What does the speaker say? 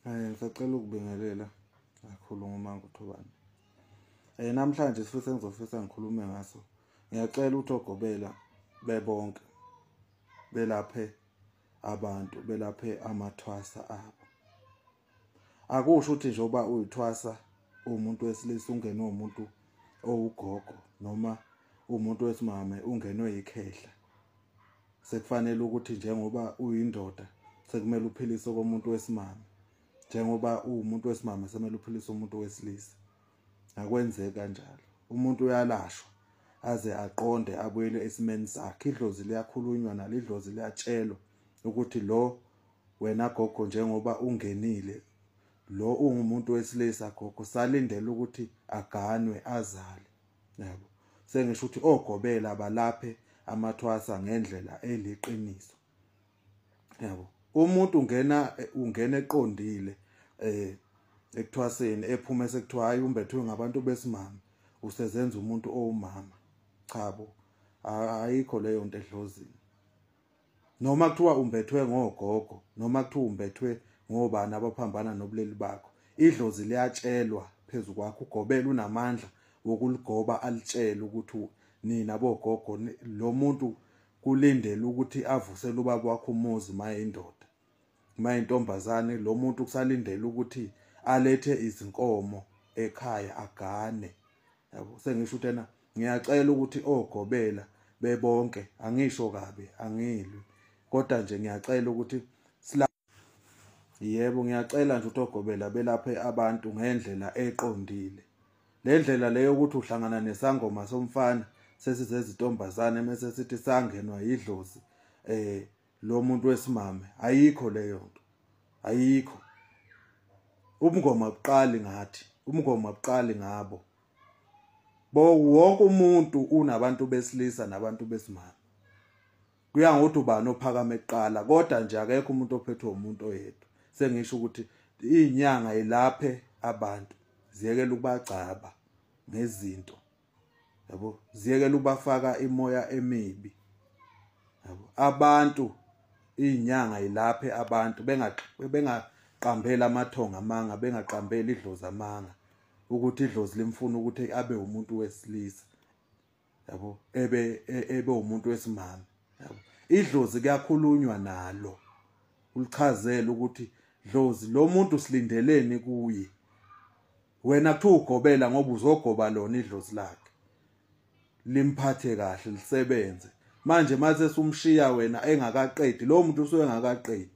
Ngisacela ukubingelela kakhulu ngoMango Thobani. Namhlanje sifisa ngizofisa ngikhulume ngaso. Ngiyacela ukuthi ogobela bebonke belaphe abantu, belaphe amathwasa abo. Akusho ukuthi njengoba uyithwasa umuntu wesilisa ungenwe umuntu owugogo noma umuntu wesimame ungenwe yikhehla. Sekufanele ukuthi njengoba uyindoda sekumele uphilise komuntu wesimame. Njengoba umuntu wesimame semele uphilise umuntu wesilisa. Akwenzeki kanjalo. Umuntu uyalashwa aze aqonde abuyele esimeni sakhe. Idlozi liyakhulunywa nalo, idlozi liyatshelwa ukuthi lo wena gogo njengoba ungenile lo ungumuntu wesilisa gogo salindele ukuthi aganwe azale. Yabo. Sengisho ukuthi ogobela balaphe amathwasa ngendlela eliqiniso. Yabo. Umuntu ungena eqondile ekuthwaseni ephuma esekuthiwa hayi umbethwe ngabantu besimame usezenza umuntu owumama. Chabo, ayikho leyo nto edlozini. Noma kuthiwa umbethwe ngogogo, noma kuthiwa umbethwe ngobani abaphambana nobulili bakho. Idlozi liyatshelwa phezulu kwakho, ugobela unamandla wokuligoba alitshele ukuthi nina bogogo lo muntu kulindele ukuthi avusele ubaba wakho umuzi mayindoda. Mayintombazane lo muntu kusalindele ukuthi alethe izinkomo ekhaya agane. Yabo, sengisho ukuthi ngiyacela ukuthi ogobela bebonke, angisho kabi, angilwi. Kodwa nje ngiyacela ukuthi yebo, ngiyacela nje ukuthi ogobela belaphe abantu ngendlela eqondile. Le ndlela leyo ukuthi uhlangana nesangoma somfana sesizezintombazane mase sithi sangenwa yidlozi lo muntu wesimame, ayikho leyo nto. Ayikho. Ubungoma buqali ngathi, ubungoma buqali ngabo. Wonke umuntu unabantu besilisa nabantu besimame. Kuya ngokuthi ubani ophakama eqala, kodwa nje akekho umuntu ophethwe umuntu oyedwa. Sengisho ukuthi izinyanga ilaphe abantu, ziyekela ukubagcaba ngezinto. Yabo, ziyekela ukubafaka imoya emibi. Yabo, abantu izinyanga ilaphe abantu bengaqambeli amathonga amanga, bengaqambeli idlozi amanga ukuthi idlozi limfuna ukuthi abe umuntu wesilisa. Yabo, ebe umuntu wesimame. Yabo, idlozi kuyakhulunywa nalo. Ulichazela ukuthi dlozi lo muntu silindeleni kuye. Wena kuthiwa ugobela ngoba uzogoba lona idlozi lakhe. Limphathe kahle lisebenze. Manje mase sumshiya wena engakaqedi, lo muntu usuke engakaqedi.